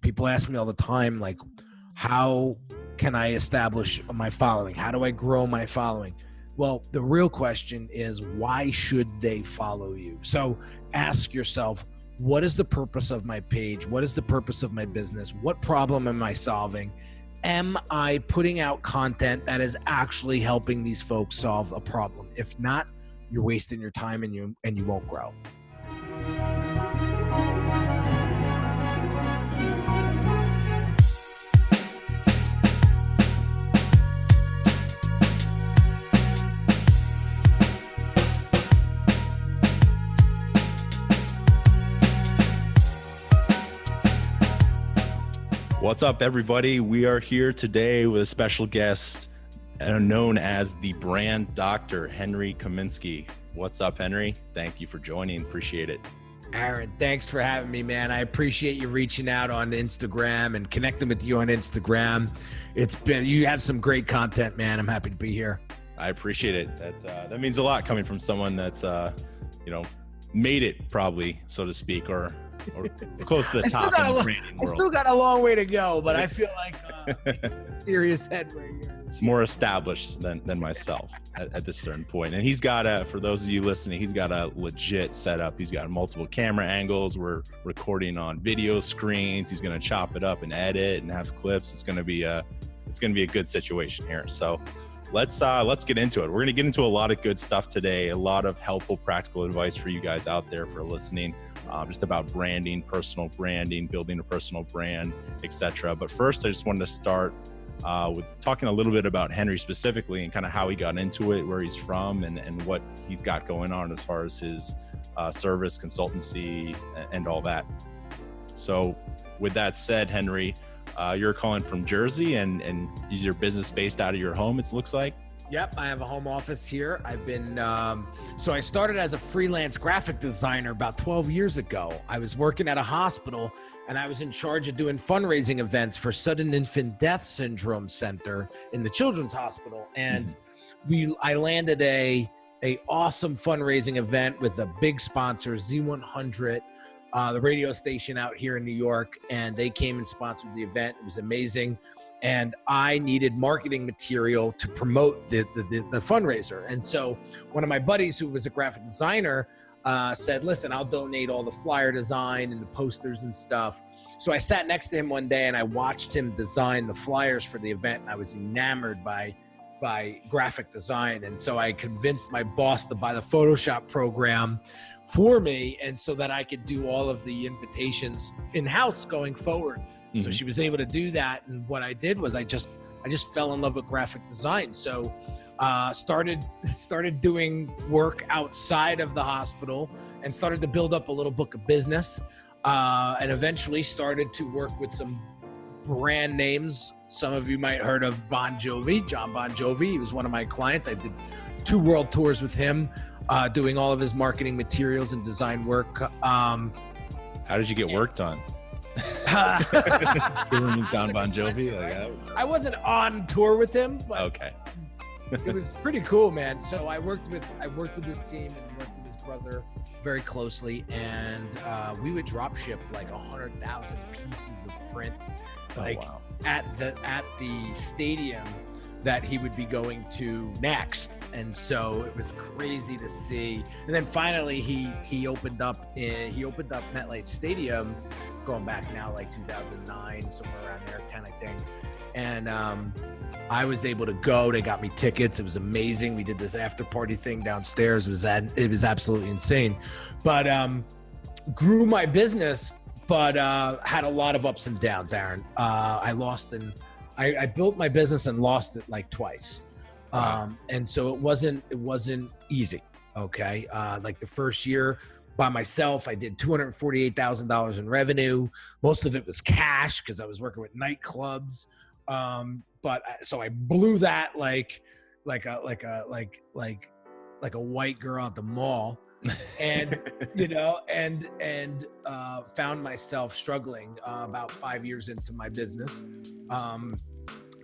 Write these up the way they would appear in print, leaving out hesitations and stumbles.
People ask me all the time, like, how can I establish my following? How do I grow my following? Well, the real question is, why should they follow you? So ask yourself, what is the purpose of my page? What is the purpose of my business? What problem am I solving? Am I putting out content that is actually helping these folks solve a problem? If not, you're wasting your time and you won't grow. What's up, everybody? We are here today with a special guest known as the brand doctor, Henry Kaminsky. What's up, Henry? Thank you for joining. Appreciate it. Aaron, thanks for having me, man. I appreciate you reaching out on Instagram and connecting with you on Instagram. You have some great content, man. I'm happy to be here. I appreciate it. That means a lot coming from someone that's, made it probably, so to speak, or close to the top in the branding world. I still got a long way to go, but I feel like serious headway here. More established than myself at this certain point. And he's got for those of you listening, he's got a legit setup. He's got multiple camera angles. We're recording on video screens. He's going to chop it up and edit and have clips. It's going to be a good situation here. So let's get into it. We're going to get into a lot of good stuff today, a lot of helpful practical advice for you guys out there for listening, just about branding, personal branding, building a personal brand, etc. But first, I just wanted to start with talking a little bit about Henry specifically and kind of how he got into it, where he's from, and what he's got going on as far as his service, consultancy, and all that. So with that said, Henry, you're calling from Jersey, and is your business based out of your home, it looks like? Yep, I have a home office here. I've been, so I started as a freelance graphic designer about 12 years ago. I was working at a hospital, and I was in charge of doing fundraising events for Sudden Infant Death Syndrome Center in the Children's Hospital. And I landed a awesome fundraising event with a big sponsor, Z100, the radio station out here in New York, and they came and sponsored the event. It was amazing. And I needed marketing material to promote the fundraiser. And so one of my buddies who was a graphic designer said, listen, I'll donate all the flyer design and the posters and stuff. So I sat next to him one day and I watched him design the flyers for the event. And I was enamored by graphic design. And so I convinced my boss to buy the Photoshop program for me, and so that I could do all of the invitations in-house going forward. Mm-hmm. So she was able to do that. And what I did was I just fell in love with graphic design. So started doing work outside of the hospital and started to build up a little book of business, and eventually started to work with some brand names. Some of you might heard of John Bon Jovi. He was one of my clients. I did 2 world tours with him, doing all of his marketing materials and design work. How did you get work done? John Bon Jovi? I wasn't on tour with him, but okay. It was pretty cool, man. So I worked with his team and worked with his brother very closely, and we would drop ship like 100,000 pieces of print, at the stadium that he would be going to next. And so it was crazy to see. And then finally he opened up MetLife Stadium, going back now like 2009, somewhere around there, 10 I think. And I was able to go. They got me tickets. It was amazing. We did this after party thing downstairs. It was absolutely insane. But grew my business, but had a lot of ups and downs, Aaron. I built my business and lost it like twice. Wow. And so it wasn't easy. Okay. Like the first year by myself, I did $248,000 in revenue. Most of it was cash because I was working with nightclubs. So I blew that like a white girl at the mall. And found myself struggling about 5 years into my business.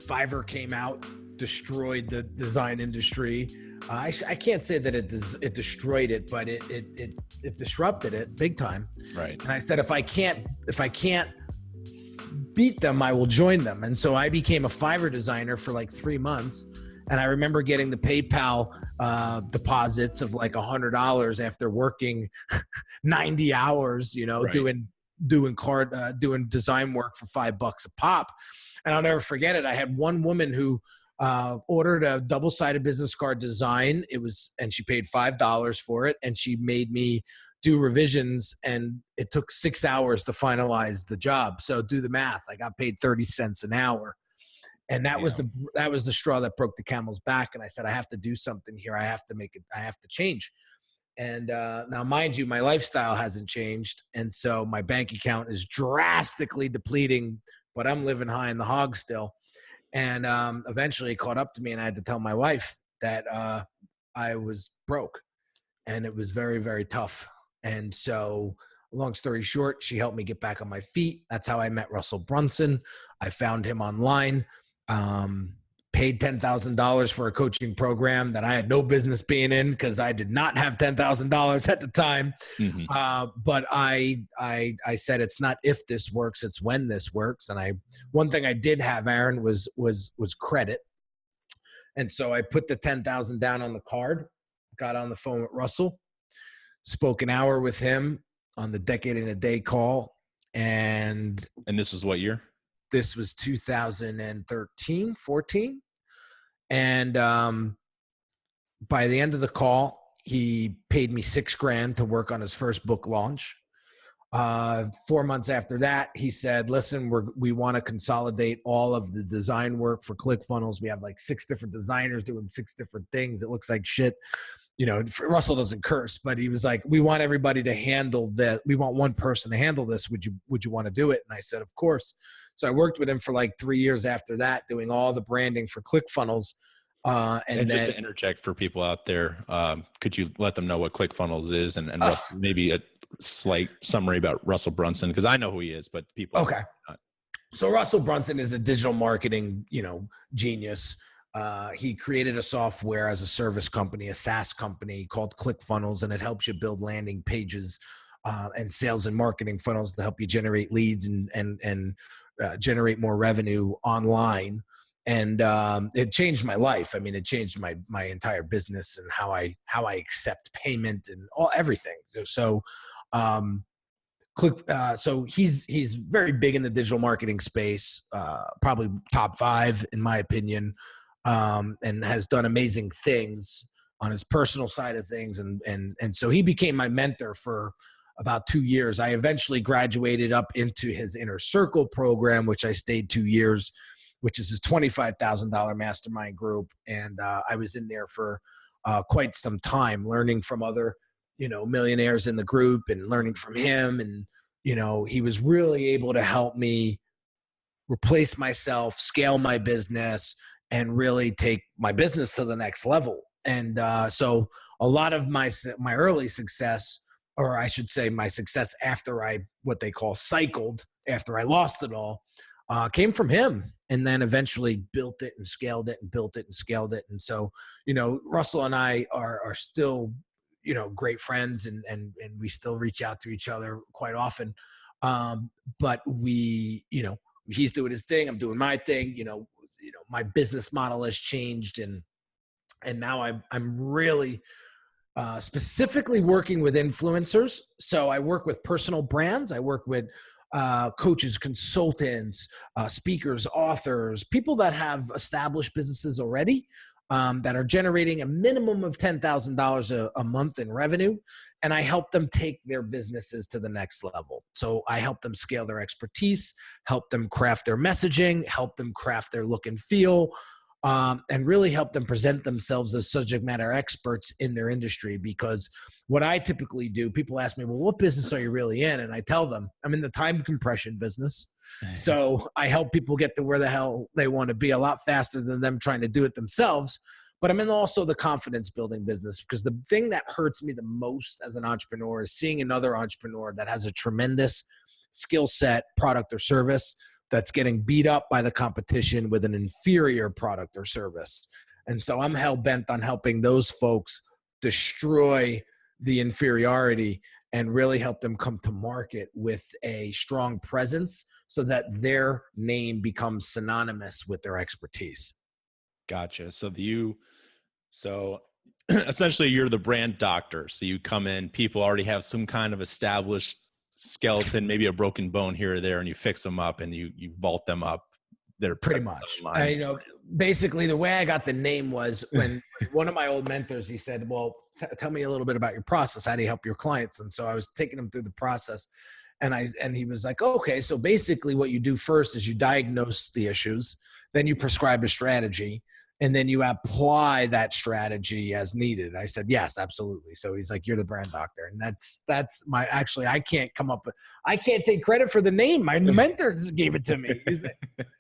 Fiverr came out, destroyed the design industry. I can't say that it destroyed it, but it disrupted it big time. Right. And I said, if I can't beat them, I will join them. And so I became a Fiverr designer for like 3 months. And I remember getting the PayPal deposits of like $100 after working 90 hours, you know, Right. doing design work for $5 a pop. And I'll never forget it. I had one woman who ordered a double-sided business card design. And she paid $5 for it. And she made me do revisions, and it took 6 hours to finalize the job. So do the math. I got paid 30 cents an hour. And that was the straw that broke the camel's back. And I said, I have to do something here. I have to change. And now, mind you, my lifestyle hasn't changed. And so my bank account is drastically depleting, but I'm living high in the hog still. And eventually it caught up to me, and I had to tell my wife that I was broke, and it was very, very tough. And so, long story short, she helped me get back on my feet. That's how I met Russell Brunson. I found him online, paid $10,000 for a coaching program that I had no business being in, because I did not have $10,000 at the time. But I said, it's not if this works, it's when this works. And one thing I did have, Aaron, was credit. And so I put the 10,000 down on the card, got on the phone with Russell, spoke an hour with him on the Decade in a Day call. And this was what year? This was 2013, 14. And by the end of the call, he paid me $6,000 to work on his first book launch. 4 months after that, he said, listen, we want to consolidate all of the design work for ClickFunnels. We have like 6 different designers doing 6 different things. It looks like shit. You know, Russell doesn't curse, but he was like, we want everybody to handle that. We want one person to handle this. Would you want to do it? And I said, of course. So I worked with him for like 3 years after that, doing all the branding for ClickFunnels. And just to interject for people out there, could you let them know what ClickFunnels is, and maybe a slight summary about Russell Brunson? Because I know who he is, but people. Okay. So Russell Brunson is a digital marketing, genius. He created a software as a service company, a SaaS company called ClickFunnels, and it helps you build landing pages and sales and marketing funnels to help you generate leads and generate more revenue online. And it changed my life. I mean, it changed my entire business and how I accept payment and everything. So, so he's very big in the digital marketing space, probably top 5 in my opinion. And has done amazing things on his personal side of things. And so he became my mentor for about 2 years. I eventually graduated up into his Inner Circle program, which I stayed 2 years, which is his $25,000 mastermind group. And I was in there for quite some time, learning from other, millionaires in the group and learning from him. And, he was really able to help me replace myself, scale my business, and really take my business to the next level. And so a lot of my early success, or I should say my success after what they call cycled, after I lost it all, came from him. And then eventually built it and scaled it and built it and scaled it. And so, Russell and I are still, great friends, and we still reach out to each other quite often. But we, he's doing his thing, I'm doing my thing, my business model has changed, and now I'm really specifically working with influencers. So I work with personal brands. I work with coaches, consultants, speakers, authors, people that have established businesses already, that are generating a minimum of $10,000 a month in revenue. And I help them take their businesses to the next level. So I help them scale their expertise, help them craft their messaging, help them craft their look and feel, and really help them present themselves as subject matter experts in their industry. Because what I typically do, people ask me, well, what business are you really in? And I tell them, I'm in the time compression business. So I help people get to where the hell they want to be a lot faster than them trying to do it themselves. But I'm in also the confidence building business, because the thing that hurts me the most as an entrepreneur is seeing another entrepreneur that has a tremendous skill set, product or service, that's getting beat up by the competition with an inferior product or service. And so I'm hell bent on helping those folks destroy the inferiority and really help them come to market with a strong presence, so that their name becomes synonymous with their expertise. Gotcha. So essentially you're the brand doctor. So you come in, people already have some kind of established skeleton, maybe a broken bone here or there, and you fix them up and you vault them up. They're pretty much. Basically the way I got the name was when one of my old mentors, he said, well, tell me a little bit about your process. How do you help your clients? And so I was taking him through the process, and he was like, okay, so basically what you do first is you diagnose the issues, then you prescribe a strategy, and then you apply that strategy as needed. I said, yes, absolutely. So he's like, you're the brand doctor. And that's my, actually, I can't take credit for the name. My mentors gave it to me.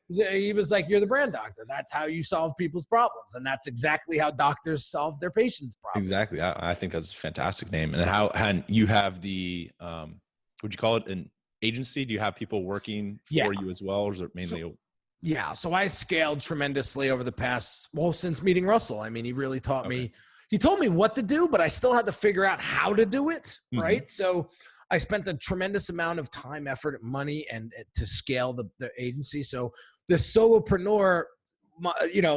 He was like, you're the brand doctor. That's how you solve people's problems. And that's exactly how doctors solve their patients' problems. Exactly. I think that's a fantastic name. And you have the, would you call it an agency? Do you have people working for you as well? Or is it mainly So I scaled tremendously over the past, since meeting Russell. I mean, he really taught me, he told me what to do, but I still had to figure out how to do it, right? So I spent a tremendous amount of time, effort, money, and to scale the agency. So the solopreneur,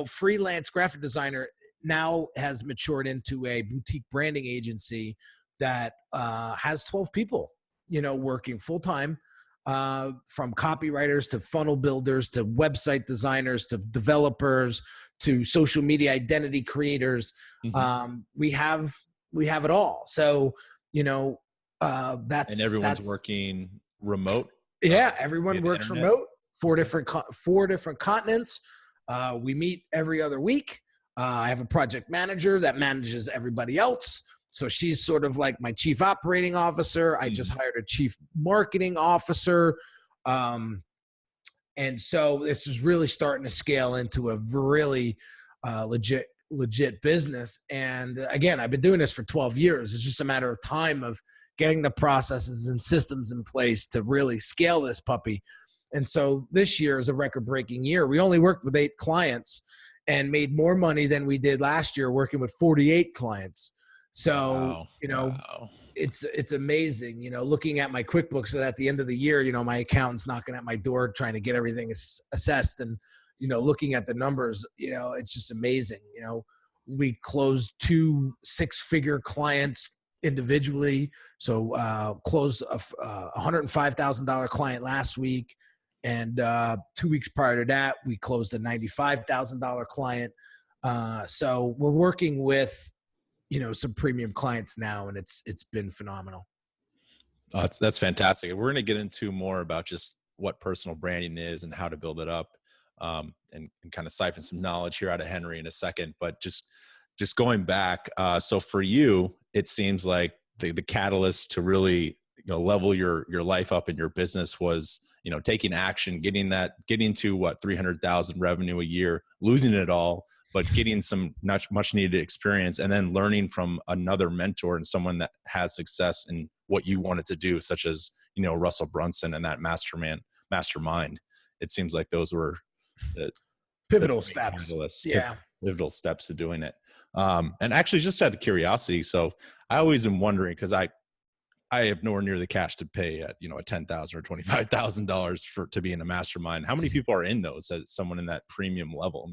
freelance graphic designer now has matured into a boutique branding agency that has 12 people, working full-time. From copywriters to funnel builders to website designers to developers to social media identity creators. We have it all. So, and everyone's working remote. Yeah. Everyone works remote, four different continents. We meet every other week. I have a project manager that manages everybody else. So she's sort of like my chief operating officer. I just hired a chief marketing officer. And so this is really starting to scale into a really legit business. And again, I've been doing this for 12 years. It's just a matter of time of getting the processes and systems in place to really scale this puppy. And so this year is a record-breaking year. We only worked with 8 clients and made more money than we did last year working with 48 clients. So, it's amazing, looking at my QuickBooks, so at the end of the year, my accountant's knocking at my door trying to get everything assessed and, looking at the numbers, it's just amazing. We closed 2 6-figure clients individually. So, closed a $105,000 client last week. And 2 weeks prior to that, we closed a $95,000 client. So we're working with, some premium clients now, and it's been phenomenal. That's fantastic. We're going to get into more about just what personal branding is and how to build it up, and kind of siphon some knowledge here out of Henry in a second. But just going back, so for you, it seems like the catalyst to really level your life up in your business was taking action, getting to what 300,000 revenue a year, losing it all, but getting some much needed experience, and then learning from another mentor and someone that has success in what you wanted to do, such as, Russell Brunson and that mastermind. It seems like those were the pivotal steps. Pivotal steps to doing it. And actually, just out of curiosity, so I always am wondering, because I have nowhere near the cash to pay at, a $10,000 or $25,000 to be in a mastermind. How many people are in those as someone in that premium level?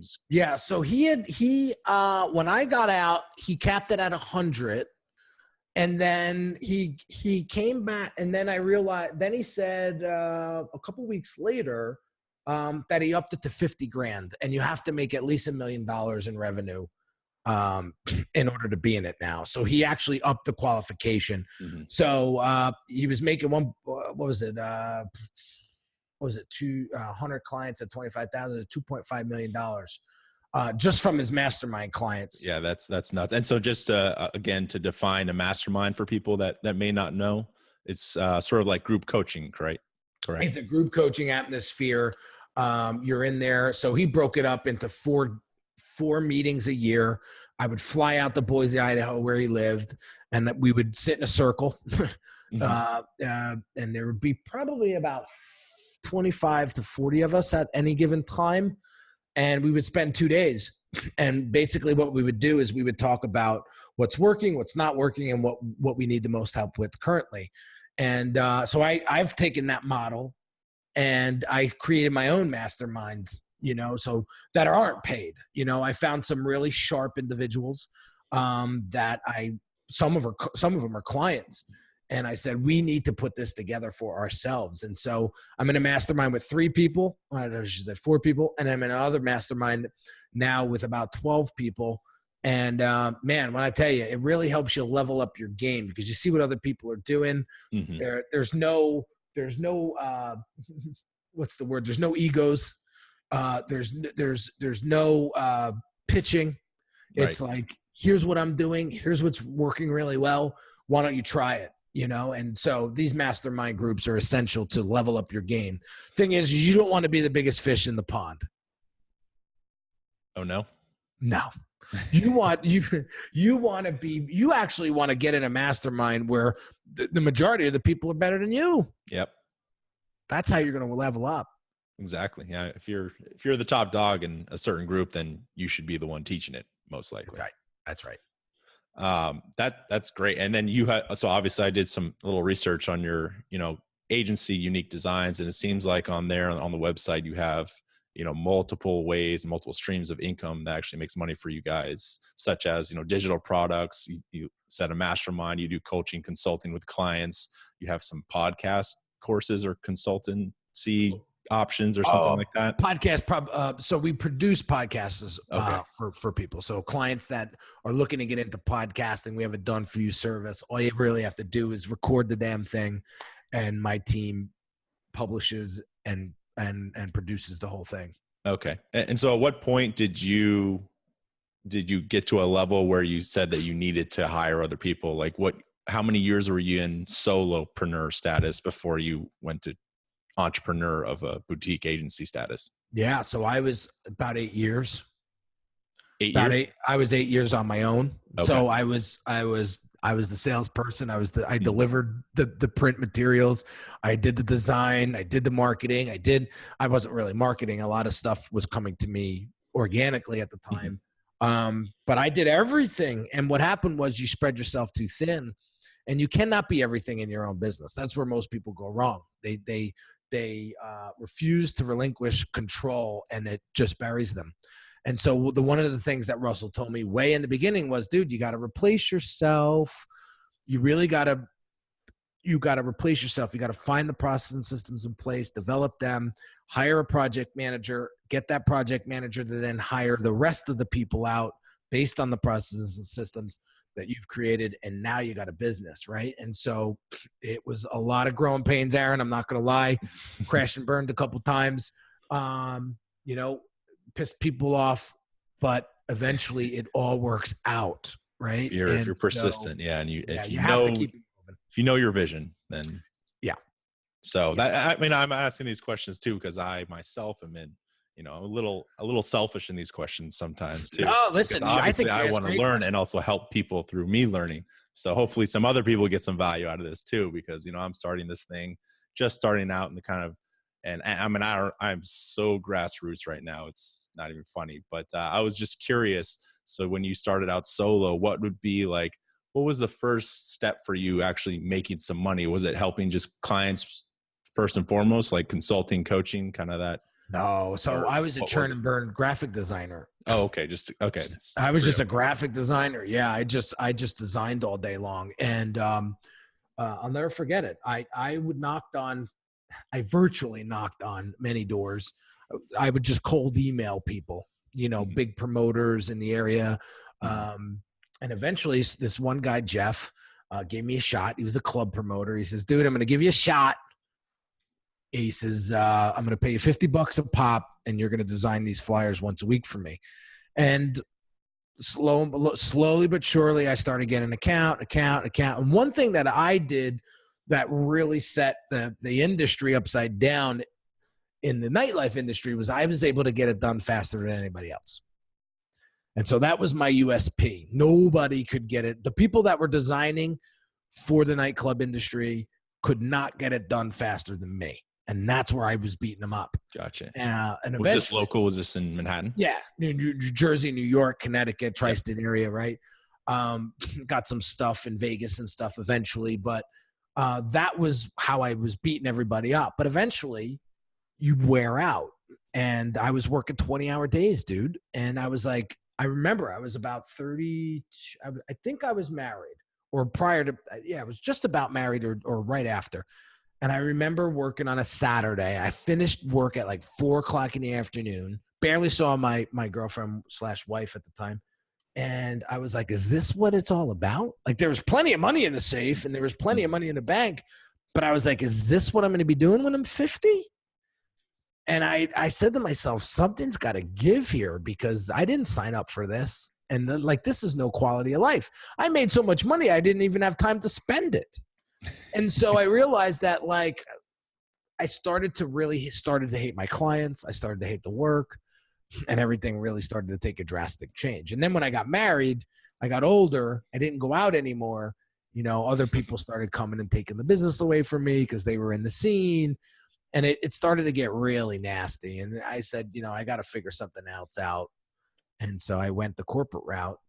So when I got out, he capped it at 100, and then he came back, and then I realized, then he said, a couple weeks later, that he upped it to 50 grand, and you have to make at least $1 million in revenue in order to be in it now. So he actually upped the qualification. So he was making 200 clients at 25,000, $2.5 million just from his mastermind clients. Yeah, that's nuts. And so just again, to define a mastermind for people that may not know, it's sort of like group coaching, right? Correct. It's a group coaching atmosphere. You're in there. So he broke it up into four meetings a year. I would fly out to Boise, Idaho, where he lived, and we would sit in a circle. And there would be probably about 25 to 40 of us at any given time. And we would spend 2 days. And basically what we would do is we would talk about what's working, what's not working, and what we need the most help with currently. And so I've taken that model And I created my own masterminds, so that aren't paid. I found some really sharp individuals that some of them are clients. And I said, we need to put this together for ourselves. And so I'm in a mastermind with 3 people. I don't know, she said 4 people. And I'm in another mastermind now with about 12 people. And man, when I tell you, it really helps you level up your game because you see what other people are doing. Mm-hmm. There's no what's the word? There's no egos. There's no pitching. It's like, here's what I'm doing. Here's what's working really well. Why don't you try it? And so these mastermind groups are essential to level up your game. Thing is, you don't want to be the biggest fish in the pond. Oh, no? No. You actually want to get in a mastermind where the majority of the people are better than you. Yep. That's how you're going to level up. Exactly. Yeah. If you're the top dog in a certain group, then you should be the one teaching it, most likely. That's right. That's great. And then so obviously I did some little research on your, agency, Unique Designz, and it seems like on there on the website, you have, multiple ways and multiple streams of income that actually makes money for you guys, such as, digital products. You set a mastermind, you do coaching, consulting with clients, you have some podcast courses or consultancy options or something like that. So we produce podcasts for people. So clients that are looking to get into podcasting, we have a done for you service. All you really have to do is record the damn thing, and my team publishes and produces the whole thing. Okay. And so at what point did you get to a level where you said that you needed to hire other people? Like how many years were you in solopreneur status before you went to entrepreneur of a boutique agency status? Yeah. So I was about 8 years. 8 years? I was 8 years on my own. Okay. So I was the salesperson. I delivered the print materials. I did the design. I did the marketing. I wasn't really marketing. A lot of stuff was coming to me organically at the time. But I did everything. And what happened was you spread yourself too thin, and you cannot be everything in your own business. That's where most people go wrong. They refuse to relinquish control, and it just buries them. And so one of the things that Russell told me way in the beginning was, dude, you got to replace yourself. You really got to replace yourself. You got to find the process and systems in place, develop them, hire a project manager, get that project manager to then hire the rest of the people out based on the processes and systems that you've created. And now you got a business, right? And so it was a lot of growing pains, Aaron. I'm not going to lie. Crashed and burned a couple times. Pissed people off, but eventually it all works out, right? If you're persistent, and if you have to keep it moving. If you know your vision, then yeah. So I'm asking these questions too because I myself am in, a little selfish in these questions sometimes too. Oh, listen, obviously I want to learn questions and also help people through me learning. So hopefully some other people get some value out of this too, because I'm starting this thing, just starting out in the kind of. And I'm so grassroots right now. It's not even funny, but I was just curious. So when you started out solo, what was the first step for you actually making some money? Was it helping just clients first and foremost, like consulting, coaching, kind of that? No. So I was a churn and burn graphic designer. Oh, okay. I was just a graphic designer. Yeah. I just designed all day long. And I'll never forget it. I virtually knocked on many doors. I would just cold email people, big promoters in the area. And eventually this one guy, Jeff, gave me a shot. He was a club promoter. He says, dude, I'm going to give you a shot. He says, I'm going to pay you $50 a pop, and you're going to design these flyers once a week for me. And slowly but surely, I started getting an account. And one thing that I did that really set the industry upside down in the nightlife industry was I was able to get it done faster than anybody else. And so that was my USP. Nobody could get it. The people that were designing for the nightclub industry could not get it done faster than me. And that's where I was beating them up. Gotcha. And was this local? Was this in Manhattan? Yeah. New Jersey, New York, Connecticut, tri-state area, right? Got some stuff in Vegas and stuff eventually, but that was how I was beating everybody up. But eventually you wear out. And I was working 20-hour days, dude. And I was like, I remember I was about 30. I think I was married or prior to, yeah, I was just about married or right after. And I remember working on a Saturday. I finished work at like 4:00 in the afternoon, barely saw my girlfriend / wife at the time. And I was like, is this what it's all about? Like, there was plenty of money in the safe and there was plenty of money in the bank. But I was like, is this what I'm going to be doing when I'm 50? And I said to myself, something's got to give here because I didn't sign up for this. And like, this is no quality of life. I made so much money, I didn't even have time to spend it. And so I realized that, like, I started to hate my clients. I started to hate the work, and everything really started to take a drastic change. And then when I got married, I got older. I didn't go out anymore. You know, other people started coming and taking the business away from me because they were in the scene. And it started to get really nasty. And I said, you know, I got to figure something else out. And so I went the corporate route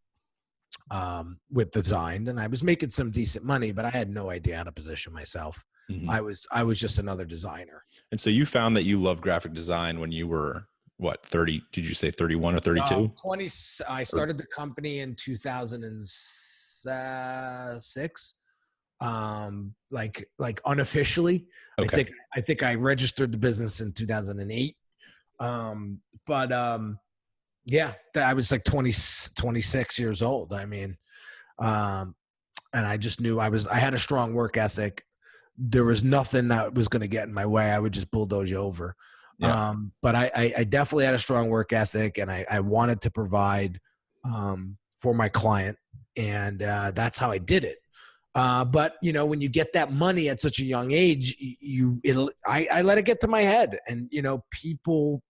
with Doesnt, and I was making some decent money, but I had no idea how to position myself. Mm-hmm. I was just another designer. And so you found that you loved graphic design when you were what, 30? Did you say 31 or 32? 20. I started the company in 2006. Like unofficially. Okay. I think I registered the business in 2008. Yeah, I was like 26 years old. I mean, and I just knew I had a strong work ethic. There was nothing that was going to get in my way. I would just bulldoze you over. Yeah. But I definitely had a strong work ethic, and I wanted to provide for my client, and that's how I did it. But you know, when you get that money at such a young age, I let it get to my head, and you know, people,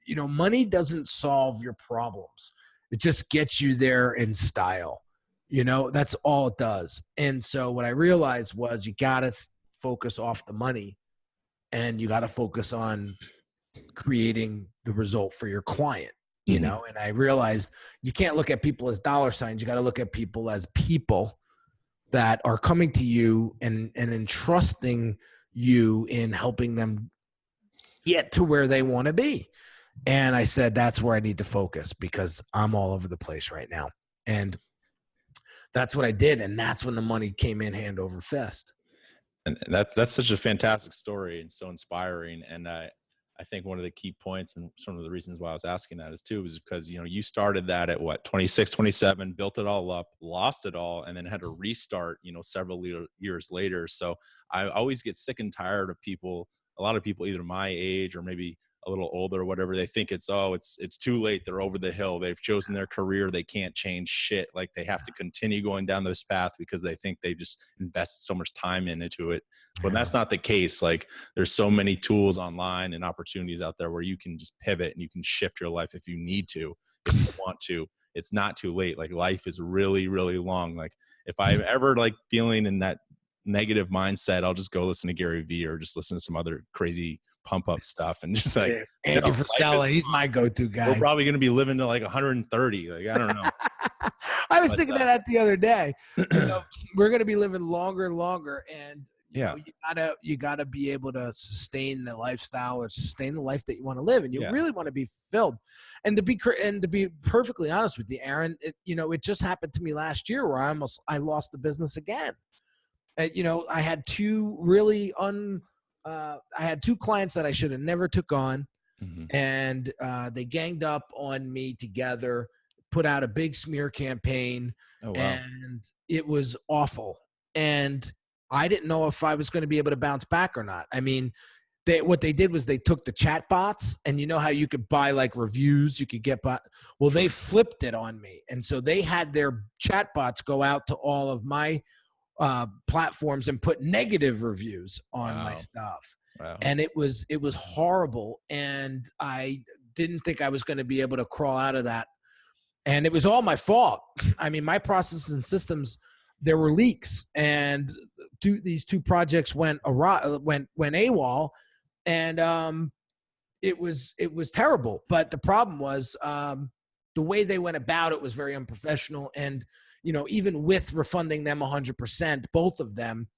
you know, money doesn't solve your problems. It just gets you there in style. You know, that's all it does. And so what I realized was you got to focus off the money, and you got to focus on creating the result for your client, you know? And I realized you can't look at people as dollar signs. You got to look at people as people that are coming to you and entrusting you in helping them get to where they want to be. And I said, that's where I need to focus because I'm all over the place right now. And that's what I did. And that's when the money came in hand over fist. And that's such a fantastic story and so inspiring. And I think one of the key points and some of the reasons why I was asking that is because, you know, you started that at what, 26, 27, built it all up, lost it all, and then had to restart, you know, several years later. So I always get sick and tired of people, a lot of people either my age or maybe a little older or whatever, they think it's too late. They're over the hill. They've chosen their career. They can't change shit. Like they have to continue going down this path because they think they just invested so much time into it. But that's not the case. Like there's so many tools online and opportunities out there where you can just pivot and you can shift your life if you need to, if you want to. It's not too late. Like life is really, really long. Like if I'm ever like feeling in that negative mindset, I'll just go listen to Gary Vee or just listen to some other crazy pump up stuff and just like Andy Frisella, he's my go-to guy. We're probably going to be living to like 130. Like, I don't know. I was thinking that the other day. You know, we're going to be living longer and longer. And you know, you gotta be able to sustain the lifestyle or sustain the life that you want to live. And you really want to be fulfilled. And to be perfectly honest with you, Aaron, it just happened to me last year where I lost the business again. You know, I had two clients that I should have never took on, and they ganged up on me together, put out a big smear campaign, and it was awful. And I didn't know if I was going to be able to bounce back or not. I mean, what they did was they took the chat bots, and you know how you could buy like reviews, you could get well, they flipped it on me. And so they had their chat bots go out to all of my platforms and put negative reviews on my stuff. Wow. And it was horrible. And I didn't think I was going to be able to crawl out of that. And it was all my fault. I mean, my processes and systems, there were leaks, and these two projects went AWOL, and it was terrible. But the problem was the way they went about it was very unprofessional. And, you know, even with refunding them 100%, both of them,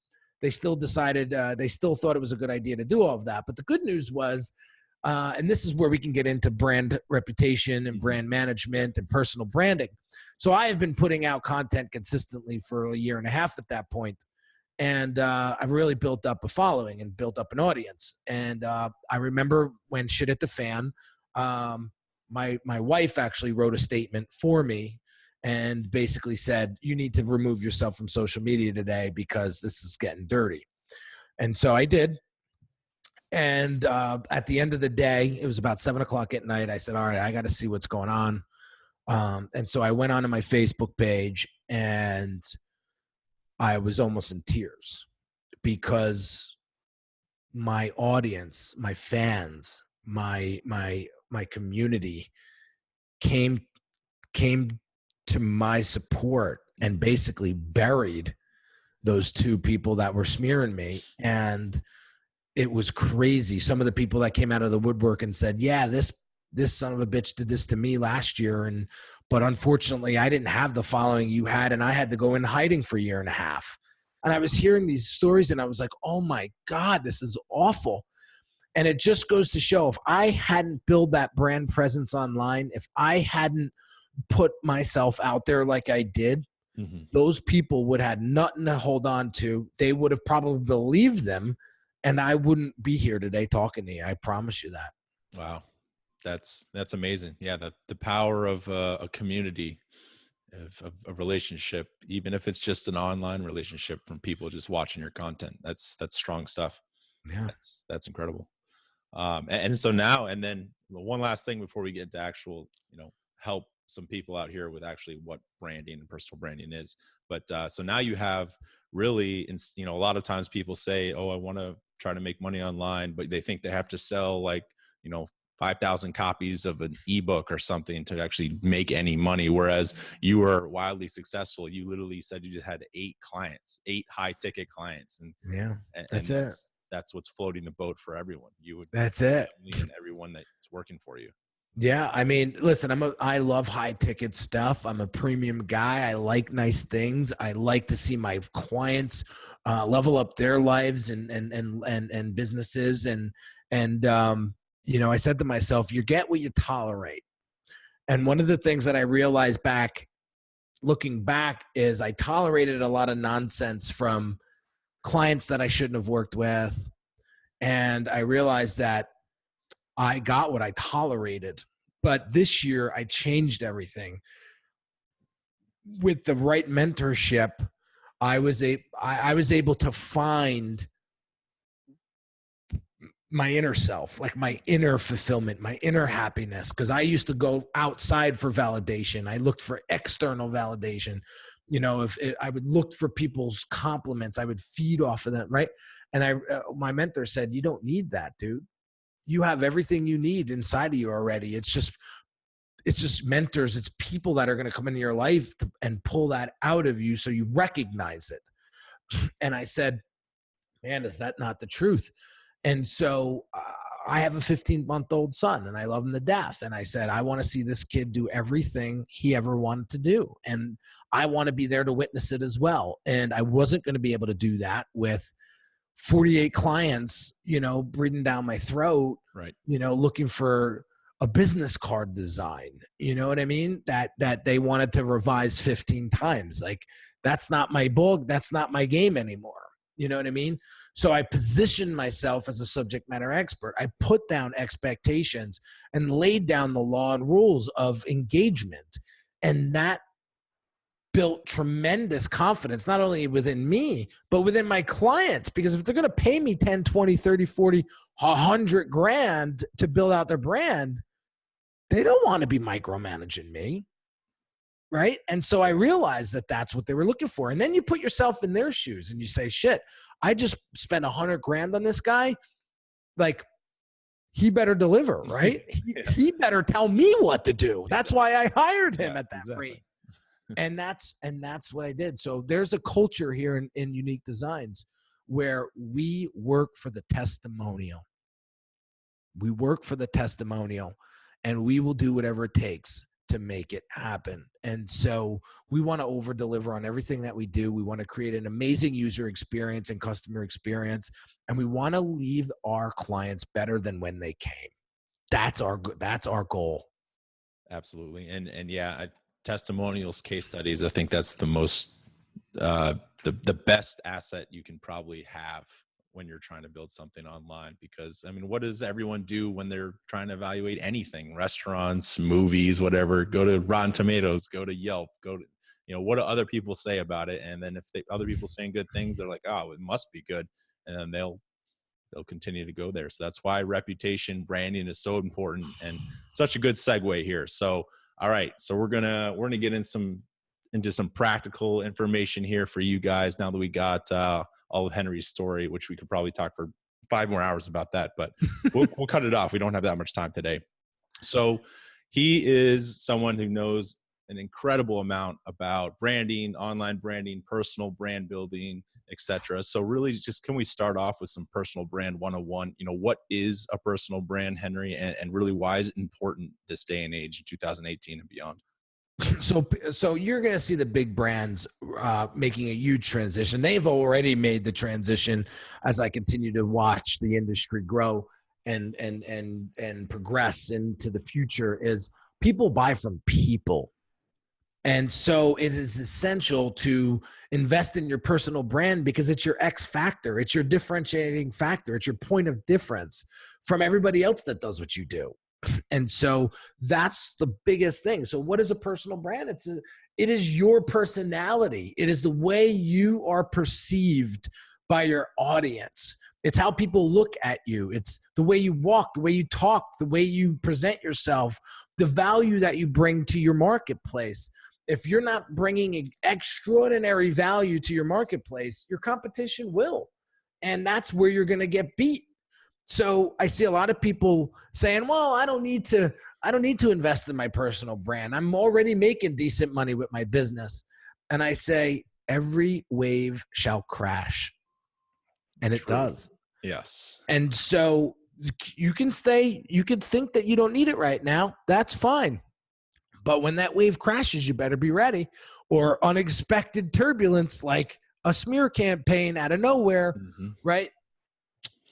they still decided, they still thought it was a good idea to do all of that. But the good news was, and this is where we can get into brand reputation and brand management and personal branding. So I have been putting out content consistently for a year and a half at that point. And I've really built up a following and built up an audience. And I remember when shit hit the fan, my wife actually wrote a statement for me and basically said, you need to remove yourself from social media today because this is getting dirty. And so I did. And at the end of the day, it was about 7 o'clock at night. I said, all right, I got to see what's going on. And so I went onto my Facebook page and I was almost in tears because my audience, my fans, my community came to my support and basically buried those two people that were smearing me. And it was crazy. Some of the people that came out of the woodwork and said, yeah, this son of a bitch did this to me last year. But unfortunately I didn't have the following you had, and I had to go in hiding for a year and a half. And I was hearing these stories and I was like, oh my God, this is awful. And it just goes to show, if I hadn't built that brand presence online, if I hadn't put myself out there like I did, those people would have nothing to hold on to. They would have probably believed them, and I wouldn't be here today talking to you. I promise you that. Wow. That's amazing. Yeah. The power of a community, of a relationship, even if it's just an online relationship from people just watching your content. That's strong stuff. Yeah. That's incredible. And so now, and then one last thing before we get into actual, help some people out here with actually what branding and personal branding is. But so now you have really, a lot of times people say, oh, I want to try to make money online, but they think they have to sell 5,000 copies of an ebook or something to actually make any money. Whereas you were wildly successful. You literally said you just had 8 clients, 8 high ticket clients. And that's what's floating the boat for everyone. That's it. And everyone that's working for you. Yeah. I mean, listen, I love high ticket stuff. I'm a premium guy. I like nice things. I like to see my clients level up their lives and businesses. I said to myself, you get what you tolerate. And one of the things that I realized looking back is I tolerated a lot of nonsense from clients that I shouldn't have worked with. And I realized that I got what I tolerated. But this year I changed everything. With the right mentorship, I was able to find my inner self, like my inner fulfillment, my inner happiness. Because I used to go outside for validation. I looked for external validation. I would look for people's compliments, I would feed off of them, right? And my mentor said, you don't need that, dude. You have everything you need inside of you already. It's just mentors. It's people that are going to come into your life and pull that out of you so you recognize it. And I said, man, is that not the truth? And so I have a 15-month-old son and I love him to death. And I said, I want to see this kid do everything he ever wanted to do. And I want to be there to witness it as well. And I wasn't going to be able to do that with 48 clients, breathing down my throat, right? Looking for a business card design, you know what I mean? That they wanted to revise 15 times. Like, that's not my book. That's not my game anymore. You know what I mean? So I positioned myself as a subject matter expert. I put down expectations and laid down the law and rules of engagement. And that built tremendous confidence, not only within me, but within my clients. Because if they're going to pay me 10, 20, 30, 40, 100 grand to build out their brand, they don't want to be micromanaging me. Right. And so I realized that that's what they were looking for. And then you put yourself in their shoes and you say, shit, I just spent 100 grand on this guy. Like, he better deliver, right? He better tell me what to do. That's why I hired him at that rate. And that's what I did. So there's a culture here in Unique Designz where we work for the testimonial. We work for the testimonial, and we will do whatever it takes to make it happen. And so we want to over deliver on everything that we do. We want to create an amazing user experience and customer experience. And we want to leave our clients better than when they came. That's our goal. Absolutely. And yeah, testimonials, case studies, I think that's the most, the best asset you can probably have when you're trying to build something online. Because I mean, what does everyone do when they're trying to evaluate anything? Restaurants, movies, whatever, go to Rotten Tomatoes, go to Yelp, go to, what do other people say about it? And then if other people saying good things, they're like, oh, it must be good. And then they'll continue to go there. So that's why reputation, branding is so important, and such a good segue here. So, all right. So we're going to get into some practical information here for you guys now that we got, all of Henry's story, which we could probably talk for 5 more hours about that, but we'll cut it off. We don't have that much time today. So he is someone who knows an incredible amount about branding, online branding, personal brand building, etc. So really just, can we start off with some personal brand 101? What is a personal brand, Henry, and really why is it important this day and age in 2018 and beyond? So you're going to see the big brands making a huge transition. They've already made the transition as I continue to watch the industry grow and progress into the future. Is people buy from people. And so it is essential to invest in your personal brand because it's your X factor. It's your differentiating factor. It's your point of difference from everybody else that does what you do. And so that's the biggest thing. So what is a personal brand? It is your personality. It is the way you are perceived by your audience. It's how people look at you. It's the way you walk, the way you talk, the way you present yourself, the value that you bring to your marketplace. If you're not bringing extraordinary value to your marketplace, your competition will. And that's where you're going to get beat. So I see a lot of people saying, well, I don't need to invest in my personal brand. I'm already making decent money with my business. And I say, every wave shall crash. And it does. Yes. And so you can think that you don't need it right now. That's fine. But when that wave crashes, you better be ready. Or unexpected turbulence, like a smear campaign out of nowhere, right?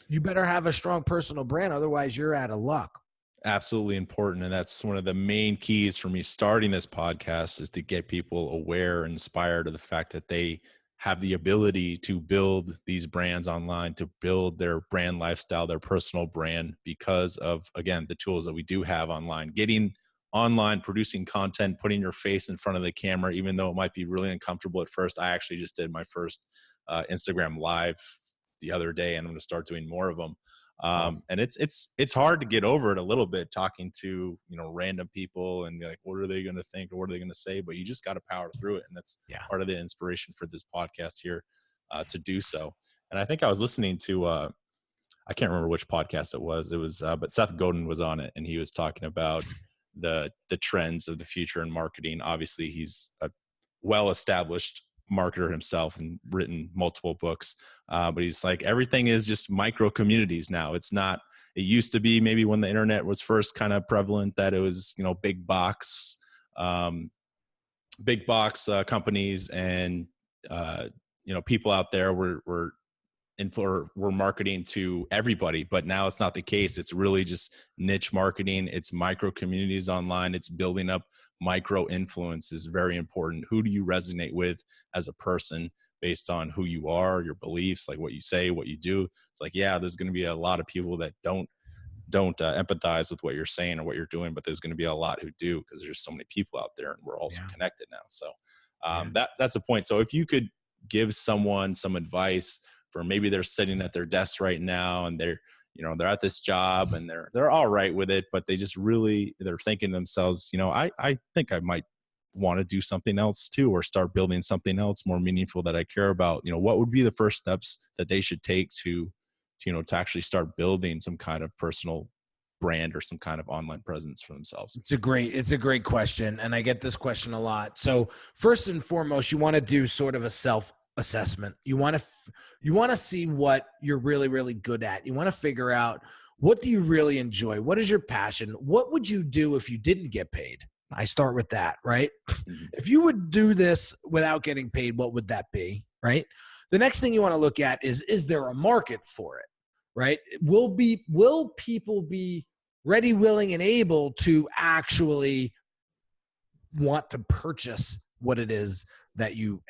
You better have a strong personal brand. Otherwise, you're out of luck. Absolutely important. And that's one of the main keys for me starting this podcast, is to get people aware and inspired of the fact that they have the ability to build these brands online, to build their brand lifestyle, their personal brand, because of, again, the tools that we do have online. Getting online, producing content, putting your face in front of the camera, even though it might be really uncomfortable at first. I actually just did my first Instagram live the other day, and I'm going to start doing more of them. And it's hard to get over it a little bit, talking to, random people and be like, what are they going to think or what are they going to say? But you just got to power through it. And that's part of the inspiration for this podcast here, to do so. And I think I was listening to, I can't remember which podcast it was, but Seth Godin was on it, and he was talking about the trends of the future in marketing. Obviously he's a well-established marketer himself and written multiple books. But he's like, everything is just micro communities now. It used to be maybe when the internet was first kind of prevalent that it was, big box companies and, people out there were marketing to everybody, but now it's not the case. It's really just niche marketing. It's micro communities online. It's building up micro influence is very important. Who do you resonate with as a person based on who you are, your beliefs, like what you say, what you do? It's like, yeah, there's going to be a lot of people that don't empathize with what you're saying or what you're doing, but there's going to be a lot who do, because there's so many people out there and we're also connected now. So that's the point. So if you could give someone some advice for maybe they're sitting at their desk right now and they're at this job and they're all right with it, but they're thinking to themselves, I think I might want to do something else too, or start building something else more meaningful that I care about. What would be the first steps that they should take to actually start building some kind of personal brand or some kind of online presence for themselves? It's a great question. And I get this question a lot. So first and foremost, you want to do sort of a self-assessment. You want to see what you're really, really good at. You want to figure out, what do you really enjoy? What is your passion? What would you do if you didn't get paid? I start with that, right? Mhm. If you would do this without getting paid, what would that be, right? The next thing you want to look at is there a market for it, right? Will people be ready, willing, and able to actually want to purchase what it is that your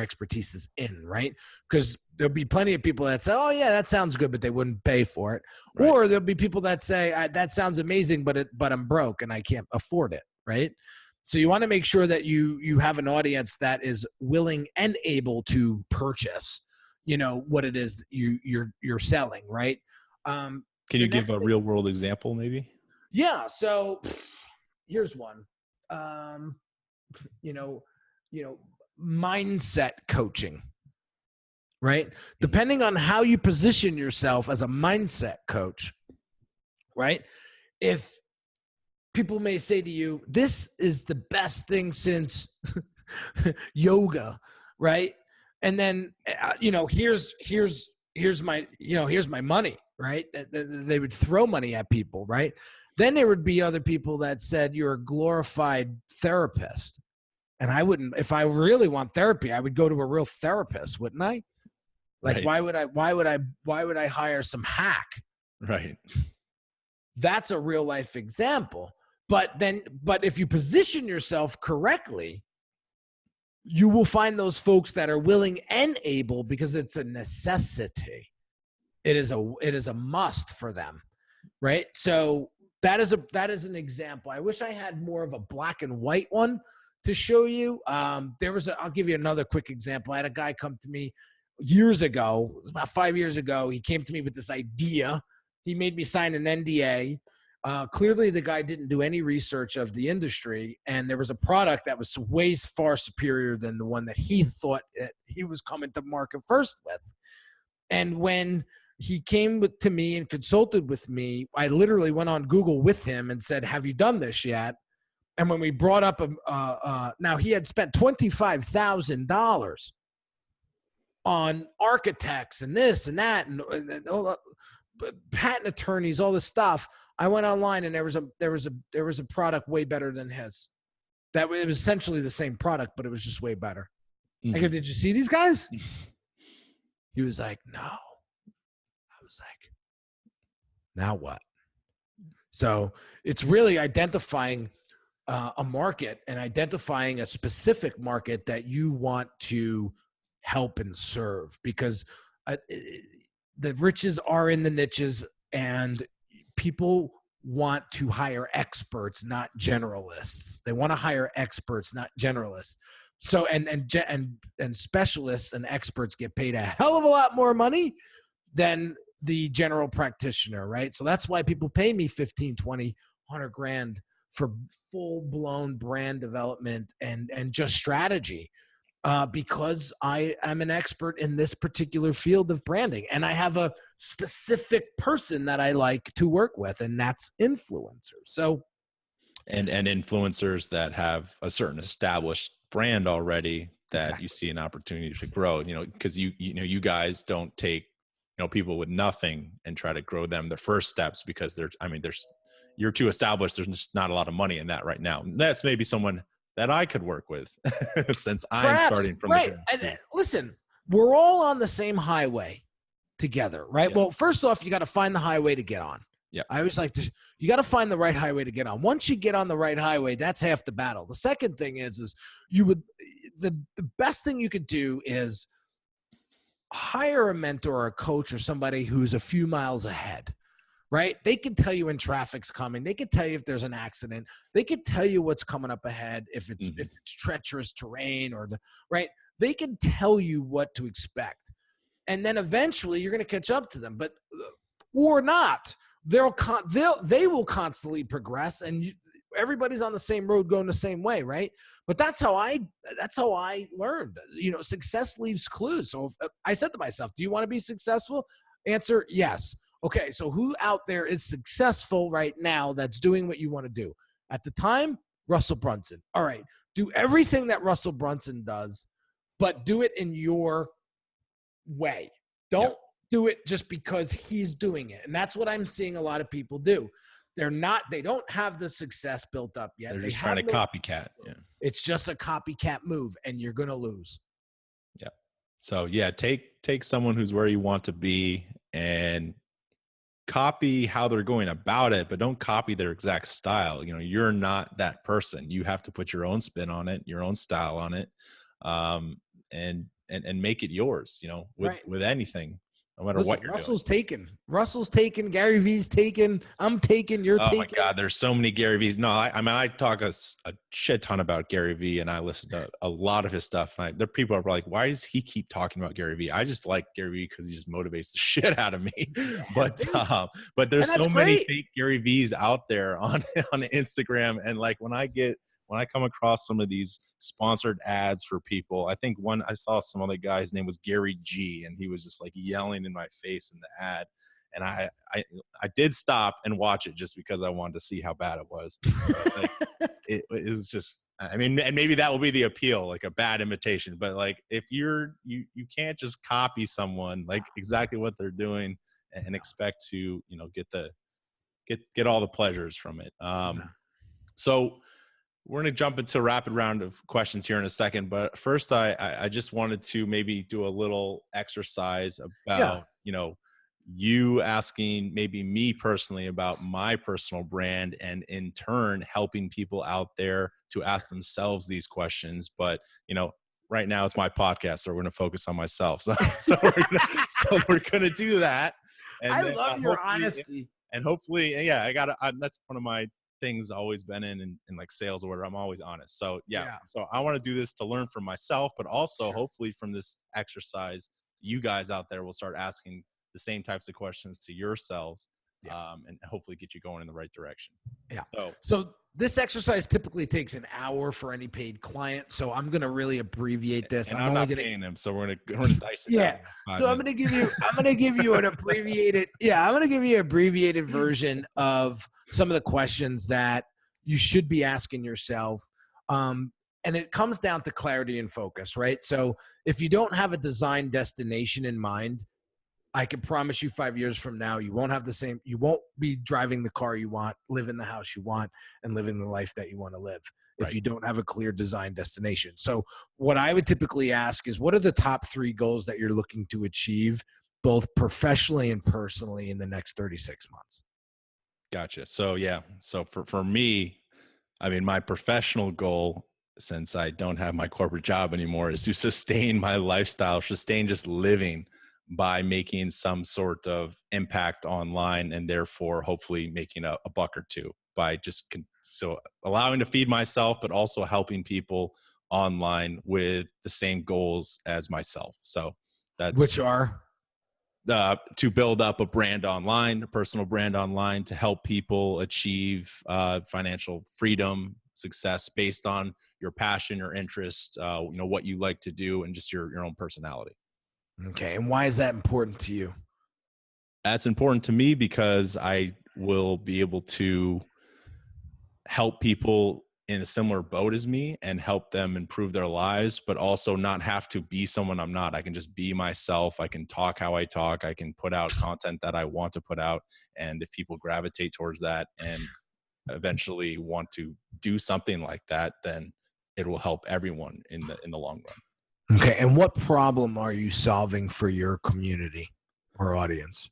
expertise is in, right? Because there'll be plenty of people that say, "Oh yeah, that sounds good," but they wouldn't pay for it. Right. Or there'll be people that say, "That sounds amazing, but I'm broke and I can't afford it," right? So you want to make sure that you have an audience that is willing and able to purchase, what it is that you're selling, right? Can you give a real world example, maybe? Yeah. So here's one. Um, you know, mindset coaching, right? Depending on how you position yourself as a mindset coach, right? If people may say to you, this is the best thing since yoga, right? And then, here's my money, right? They would throw money at people, right? Then there would be other people that said you're a glorified therapist. And I wouldn't, if I really want therapy, I would go to a real therapist, wouldn't I? Like, Right. why would I hire some hack? Right. That's a real life example. But if you position yourself correctly, you will find those folks that are willing and able, because it's a necessity. It is a must for them. Right. So that is an example. I wish I had more of a black and white one to show you. I'll give you another quick example. I had a guy come to me years ago, about 5 years ago. He came to me with this idea. He made me sign an NDA. Clearly the guy didn't do any research of the industry, and there was a product that was way far superior than the one that he thought he was coming to market first with. And when he came to me and consulted with me, I literally went on Google with him and said, "Have you done this yet?" And when we brought up, now he had spent $25,000 on architects and this and that and all patent attorneys, all this stuff. I went online and there was a product way better than his. It was essentially the same product, but it was just way better. Mm-hmm. I go, "Did you see these guys?" He was like, "No." I was like, "Now what?" So it's really identifying a market and identifying a specific market that you want to help and serve, because the riches are in the niches, and people want to hire experts, not generalists. They want to hire experts, not generalists. So and specialists and experts get paid a hell of a lot more money than the general practitioner, right? So that's why people pay me 15, 20, 100 grand for full-blown brand development and just strategy, because I am an expert in this particular field of branding, and I have a specific person that I like to work with, and that's influencers. So, and influencers that have a certain established brand already that Exactly. You see an opportunity to grow, because you guys don't take, people with nothing and try to grow them their first steps, because you're too established. There's just not a lot of money in that right now. That's maybe someone that I could work with since I'm starting from right. And listen, we're all on the same highway together, right? Yeah. Well, first off, you got to find the highway to get on. Yeah. I always like to, you got to find the right highway to get on. Once you get on the right highway, that's half the battle. The second thing is the best thing you could do is hire a mentor or a coach or somebody who's a few miles ahead, right? They can tell you when traffic's coming. They can tell you if there's an accident. They can tell you what's coming up ahead, if it's treacherous terrain right? They can tell you what to expect. And then eventually you're going to catch up to them, but or not. They will constantly progress, and everybody's on the same road going the same way, right? But that's how I learned. Success leaves clues. So I said to myself, "Do you want to be successful?" Answer, yes. Okay, so who out there is successful right now that's doing what you want to do? At the time, Russell Brunson. All right, do everything that Russell Brunson does, but do it in your way. Don't do it just because he's doing it. And that's what I'm seeing a lot of people do. They don't have the success built up yet. They're They just trying to have no- copycat. Yeah. It's just a copycat move, and you're going to lose. Yeah. So yeah, take someone who's where you want to be and copy how they're going about it, but don't copy their exact style. You're not that person. You have to put your own spin on it, your own style on it, and make it yours. With anything, no matter what you're doing. Russell's taken. Gary V's taken. I'm taken. You're taken. Oh my God, there's so many Gary V's. No, I talk a shit ton about Gary V, and I listen to a lot of his stuff. And there people are like, why does he keep talking about Gary V? I just like Gary V because he just motivates the shit out of me. But there's so many fake Gary V's out there on Instagram, and like when I come across some of these sponsored ads for people, I think I saw some other guy, his name was Gary G, and he was just like yelling in my face in the ad. And I did stop and watch it just because I wanted to see how bad it was. Like, it was just, I mean, and maybe that will be the appeal, like a bad imitation. But like, if you can't just copy someone like exactly what they're doing and expect to, get all the pleasures from it. So we're going to jump into a rapid round of questions here in a second. But first, I just wanted to maybe do a little exercise about, you asking maybe me personally about my personal brand, and in turn helping people out there to ask themselves these questions. But right now it's my podcast, so we're going to focus on myself. So we're going to do that. And I love your honesty. And hopefully, yeah, that's one of my things always been in like sales or whatever. I'm always honest. So yeah. So I want to do this to learn from myself, but also hopefully from this exercise, you guys out there will start asking the same types of questions to yourselves, and hopefully get you going in the right direction. Yeah. So this exercise typically takes an hour for any paid client. So I'm going to really abbreviate this. And I'm not paying him. So we're going to dice it. Yeah. So I'm going to give you an abbreviated. Yeah. I'm going to give you an abbreviated version of some of the questions that you should be asking yourself. And it comes down to clarity and focus, right? So if you don't have a design destination in mind, I can promise you 5 years from now, you won't be driving the car you want, living the house you want, and living the life that you want to live if you don't have a clear design destination. So what I would typically ask is, what are the top 3 goals that you're looking to achieve both professionally and personally in the next 36 months? Gotcha. So yeah. So for me, I mean, my professional goal, since I don't have my corporate job anymore, is to sustain my lifestyle, sustain just living by making some sort of impact online, and therefore hopefully making a buck or two by just so allowing to feed myself, but also helping people online with the same goals as myself. So that's which are to build up a brand online, a personal brand online, to help people achieve financial freedom, success based on your passion, your interest, what you like to do, and just your own personality. Okay. And why is that important to you? That's important to me because I will be able to help people in a similar boat as me and help them improve their lives, but also not have to be someone I'm not. I can just be myself. I can talk how I talk. I can put out content that I want to put out. And if people gravitate towards that and eventually want to do something like that, then it will help everyone in the long run. Okay. And what problem are you solving for your community or audience?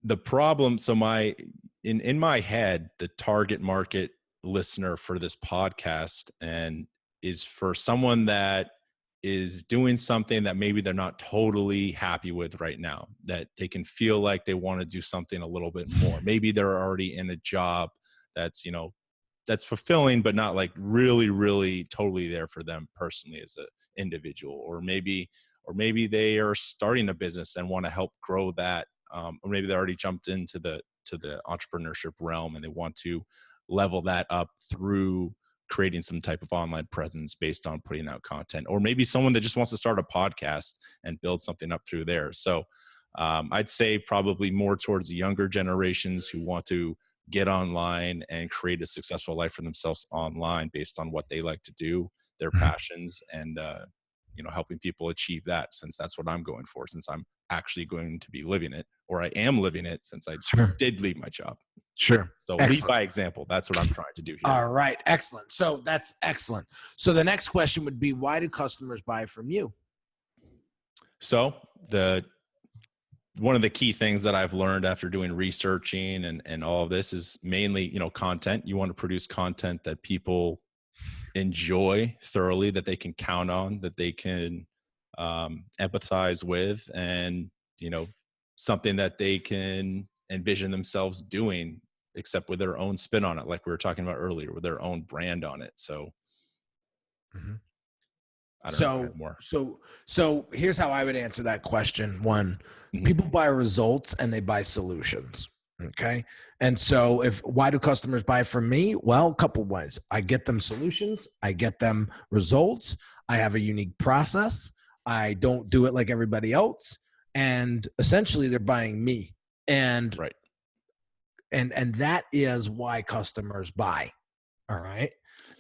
The problem, so in my head, the target market listener for this podcast and is for someone that is doing something that maybe they're not totally happy with right now, that they can feel like they want to do something a little bit more. Maybe they're already in a job that's, that's fulfilling, but not like really, really totally there for them personally as an individual, or maybe they are starting a business and want to help grow that. Or maybe they already jumped into the entrepreneurship realm and they want to level that up through creating some type of online presence based on putting out content, or maybe someone that just wants to start a podcast and build something up through there. So I'd say probably more towards the younger generations who want to get online and create a successful life for themselves online based on what they like to do, their passions, and helping people achieve that, since that's what I'm going for, since I'm actually going to be living it, or I am living it, since I did leave my job. Sure. So Excellent. lead by example. That's what I'm trying to do here. All right. Excellent. So that's excellent. So the next question would be, why do customers buy from you? So one of the key things that I've learned after doing researching and all of this is mainly, content. You want to produce content that people enjoy thoroughly, that they can count on, that they can empathize with, and, something that they can envision themselves doing, except with their own spin on it, like we were talking about earlier, with their own brand on it. So I don't know if I have more. So here's how I would answer that question. One, people buy results and they buy solutions. Okay. And so why do customers buy from me? Well, a couple ways. I get them solutions. I get them results. I have a unique process. I don't do it like everybody else. And essentially they're buying me. And right. And that is why customers buy. All right.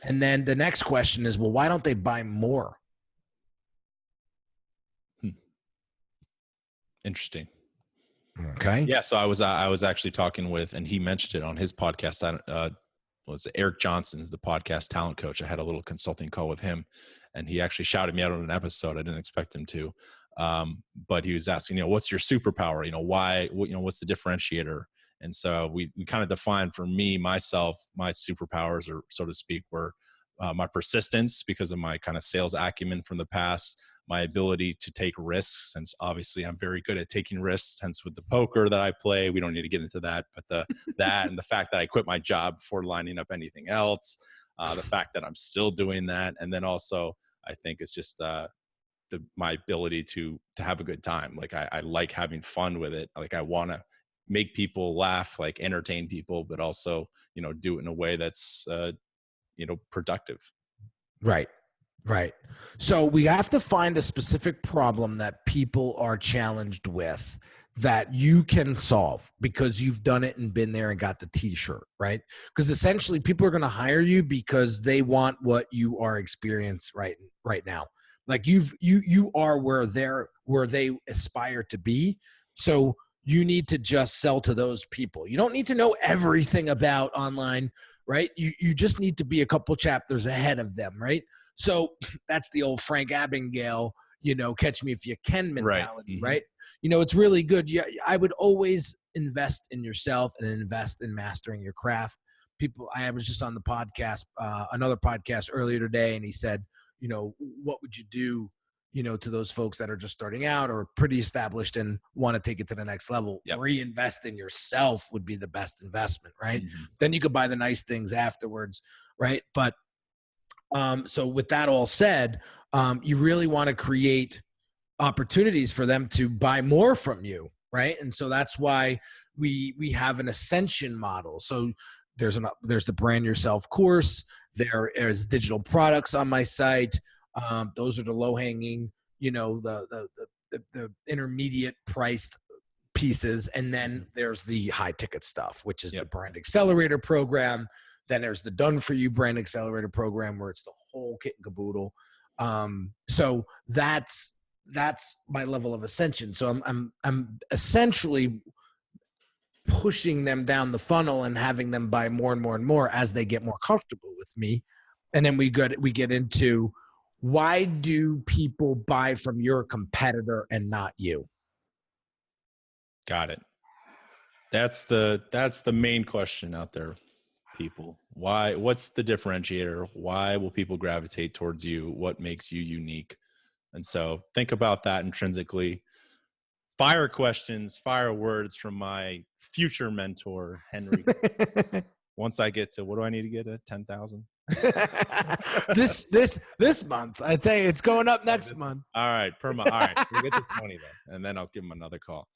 And then the next question is, well, why don't they buy more? Interesting. Okay. Yeah. So I was actually talking with, and he mentioned it on his podcast. Was Eric Johnson is the podcast talent coach. I had a little consulting call with him, and he actually shouted me out on an episode. I didn't expect him to, but he was asking, what's your superpower? Why? What's the differentiator? And so we kind of defined for me, myself, my superpowers, or so to speak, were my persistence because of my kind of sales acumen from the past, my ability to take risks, since obviously I'm very good at taking risks, hence with the poker that I play. We don't need to get into that, but that and the fact that I quit my job before lining up anything else, the fact that I'm still doing that. And then also I think it's just my ability to have a good time. Like I like having fun with it. Like I want to make people laugh, like entertain people, but also, do it in a way that's, productive. Right. Right. So we have to find a specific problem that people are challenged with that you can solve because you've done it and been there and got the T-shirt, right? Because essentially people are going to hire you because they want what you are experiencing right now. Like you are where they aspire to be. So you need to just sell to those people. You don't need to know everything about online, right? You just need to be a couple chapters ahead of them, right? So that's the old Frank Abagnale, catch me if you can mentality, right? It's really good. Yeah, I would always invest in yourself and invest in mastering your craft. I was just on the podcast, another podcast earlier today, and he said, what would you do, to those folks that are just starting out or pretty established and want to take it to the next level? Yep. Reinvest in yourself would be the best investment, right? Then you could buy the nice things afterwards, right? But so with that all said, you really want to create opportunities for them to buy more from you, right? And so that's why we have an Ascension model. So there's the brand yourself course. There is digital products on my site. Those are the low hanging, the intermediate priced pieces. And then there's the high ticket stuff, which is the brand accelerator program. Then there's the done for you brand accelerator program where it's the whole kit and caboodle. So that's my level of ascension. So I'm essentially pushing them down the funnel and having them buy more and more and more as they get more comfortable with me. And then we get into, why do people buy from your competitor and not you? Got it. That's the main question out there, people. Why? What's the differentiator? Why will people gravitate towards you? What makes you unique? And so think about that intrinsically. Fire questions, fire words from my future mentor, Henry. Once I get to, what do I need to get at 10,000? this month, I tell you, it's going up next month. All right, per month. All right, we'll get to 20 then, and then I'll give him another call.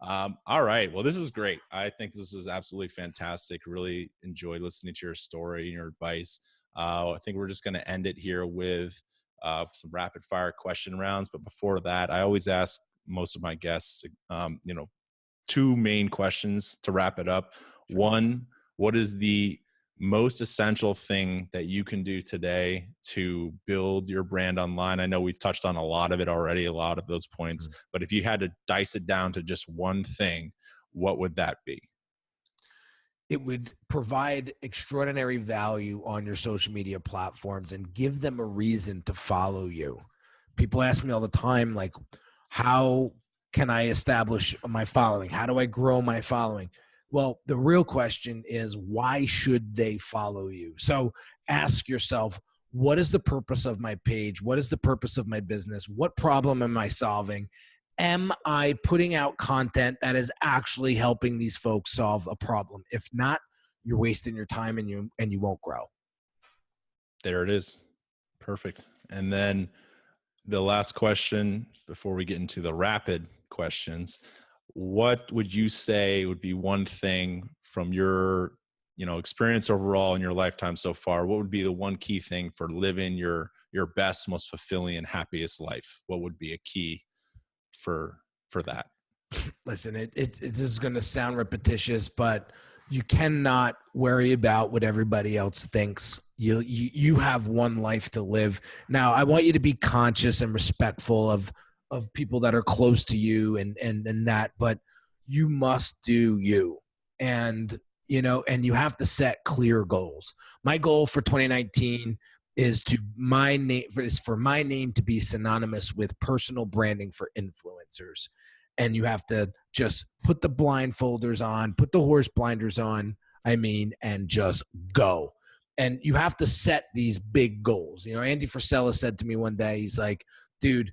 All right, well, this is great. I think this is absolutely fantastic. Really enjoyed listening to your story and your advice. I think we're just going to end it here with some rapid fire question rounds. But before that, I always ask most of my guests, two main questions to wrap it up. Sure. One, what is the most essential thing that you can do today to build your brand online? I know we've touched on a lot of it already, a lot of those points, but if you had to dice it down to just one thing, what would that be? it would provide extraordinary value on your social media platforms and give them a reason to follow you. People ask me all the time, like, how can I establish my following? How do I grow my following? Well, the real question is, why should they follow you? So ask yourself, what is the purpose of my page? What is the purpose of my business? What problem am I solving? Am I putting out content that is actually helping these folks solve a problem? If not, you're wasting your time and you won't grow. There it is. Perfect. And then the last question before we get into the rapid questions, what would you say would be one thing from your, experience overall in your lifetime so far? What would be the one key thing for living your best, most fulfilling and happiest life? What would be a key for that? Listen, this is going to sound repetitious, but you cannot worry about what everybody else thinks. You have one life to live. Now, I want you to be conscious and respectful of people that are close to you and that, but you must do you. And you have to set clear goals. My goal for 2019 is for my name to be synonymous with personal branding for influencers. And you have to just put the blindfolders on, put the horse blinders on, and just go. And you have to set these big goals. Andy Frisella said to me one day, he's like, dude,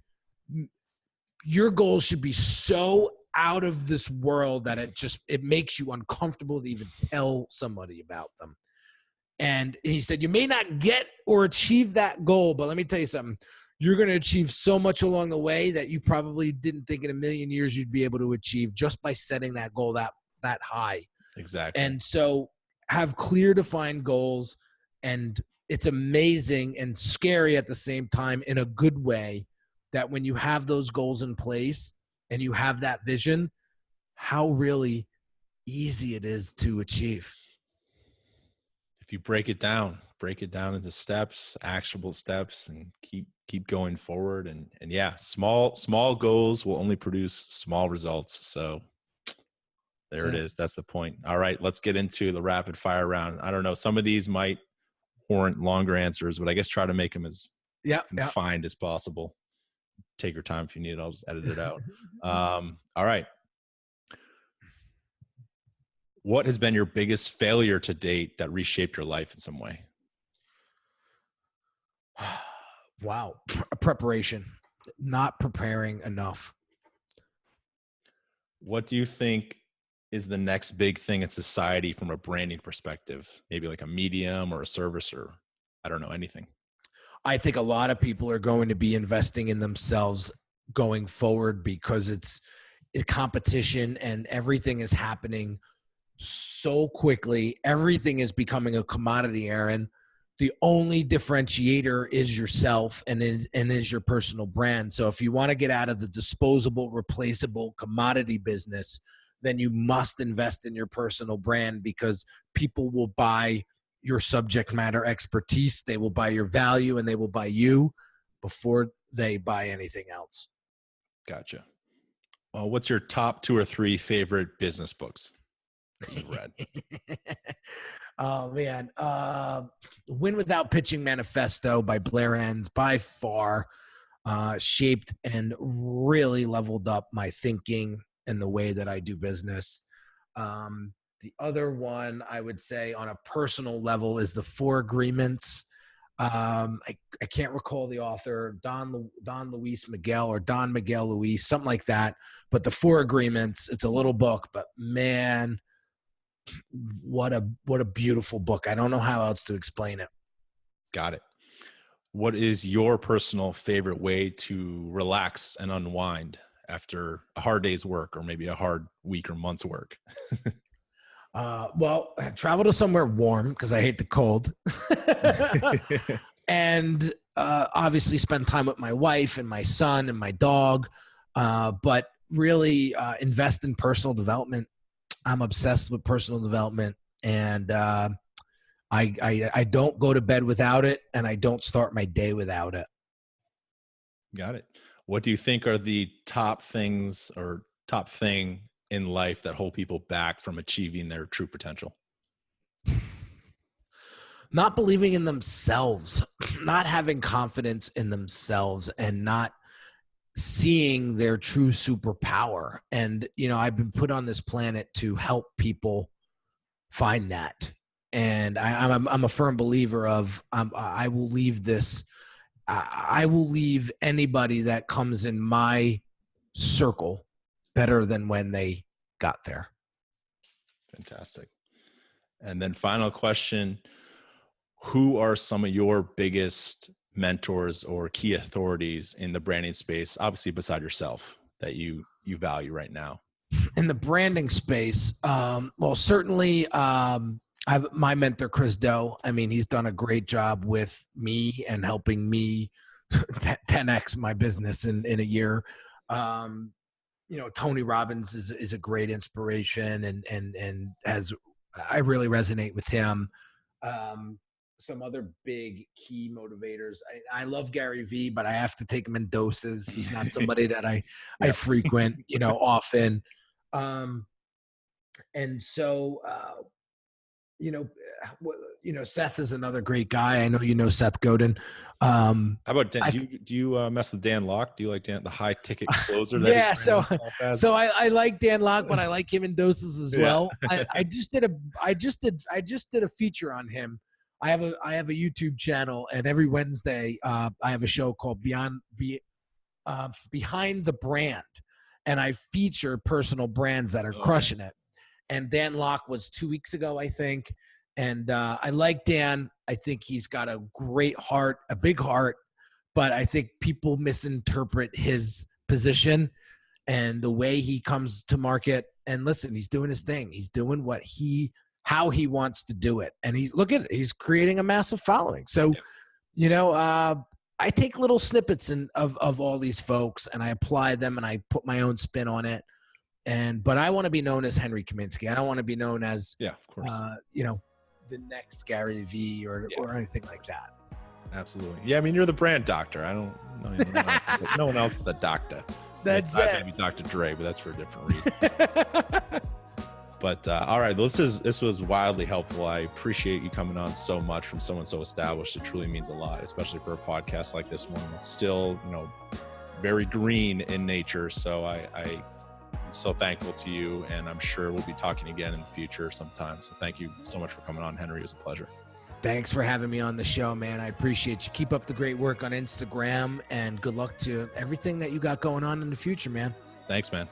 your goals should be so out of this world that it makes you uncomfortable to even tell somebody about them. And he said, you may not get or achieve that goal, but let me tell you something. You're going to achieve so much along the way that you probably didn't think in a million years you'd be able to achieve just by setting that goal that high. Exactly. And so have clear, defined goals. And it's amazing and scary at the same time in a good way that when you have those goals in place and you have that vision, how really easy it is to achieve. If you break it down into steps, actionable steps, and keep going forward. And yeah, small goals will only produce small results. So there it is. That's the point. All right, let's get into the rapid fire round. I don't know. Some of these might warrant longer answers, but I guess try to make them as confined as possible. Take your time if you need it. I'll just edit it out. All right. What has been your biggest failure to date that reshaped your life in some way? Wow. Preparation. Not preparing enough. What do you think is the next big thing in society from a branding perspective? Maybe like a medium or a service, or I don't know, anything. I think a lot of people are going to be investing in themselves going forward because it's a competition and everything is happening so quickly. Everything is becoming a commodity, Aaron. The only differentiator is yourself and is your personal brand. So if you want to get out of the disposable, replaceable commodity business, then you must invest in your personal brand, because people will buy your subject matter expertise, they will buy your value, and they will buy you before they buy anything else. Gotcha. Well, what's your top 2 or 3 favorite business books that you've read? Oh man, Win Without Pitching Manifesto by Blair Enns, by far shaped and really leveled up my thinking and the way that I do business. The other one I would say on a personal level is The 4 Agreements. I can't recall the author, Don Luis Miguel or Don Miguel Luis, something like that. But The 4 Agreements, it's a little book, but man, what a beautiful book. I don't know how else to explain it. Got it. What is your personal favorite way to relax and unwind after a hard day's work, or maybe a hard week or month's work? Well, travel to somewhere warm because I hate the cold. And obviously spend time with my wife and my son and my dog. But really invest in personal development. I'm obsessed with personal development, and I don't go to bed without it, and I don't start my day without it. Got it. What do you think are the top things or top thing in life that hold people back from achieving their true potential? not believing in themselves, not having confidence in themselves, and not seeing their true superpower. And, you know, I've been put on this planet to help people find that. And I'm a firm believer of, I will leave this, I will leave anybody that comes in my circle better than when they got there. Fantastic. And then final question, who are some of your biggest mentors or key authorities in the branding space, obviously beside yourself, that you value right now? In the branding space, well, certainly I have my mentor, Chris Doe. I mean, he's done a great job with me and helping me 10x my business in a year. You know, Tony Robbins is a great inspiration, and as I really resonate with him. Some other big key motivators. I love Gary Vee, but I have to take him in doses. He's not somebody that I frequent, you know, often. And so, you know, Seth is another great guy. I know you know Seth Godin. How about Dan? Do you mess with Dan Locke? Do you like Dan, the high ticket closer? Yeah, so I like Dan Locke, but I like him in doses as well. I just did a feature on him. I have a YouTube channel, and every Wednesday I have a show called Behind the Brand, and I feature personal brands that are crushing it. And Dan Locke was 2 weeks ago, I think. And I like Dan. I think he's got a great heart, a big heart, but I think people misinterpret his position and the way he comes to market. And listen, he's doing his thing. He's doing how he wants to do it. And he's creating a massive following. So, you know, I take little snippets of all these folks, and I apply them, and I put my own spin on it. But I want to be known as Henry Kaminsky. I don't want to be known as, of course, you know, the next Gary Vee or anything like that. Absolutely. Yeah. I mean, you're the brand doctor. I don't know. No one else is the doctor. That's it. Maybe Dr. Dre, but that's for a different reason. But all right, this was wildly helpful. I appreciate you coming on so much from someone so established. It truly means a lot, especially for a podcast like this one. It's still, you know, very green in nature. So I'm so thankful to you, and I'm sure we'll be talking again in the future sometime. So thank you so much for coming on, Henry. It was a pleasure. Thanks for having me on the show, man. I appreciate you. Keep up the great work on Instagram, and good luck to everything that you got going on in the future, man. Thanks, man.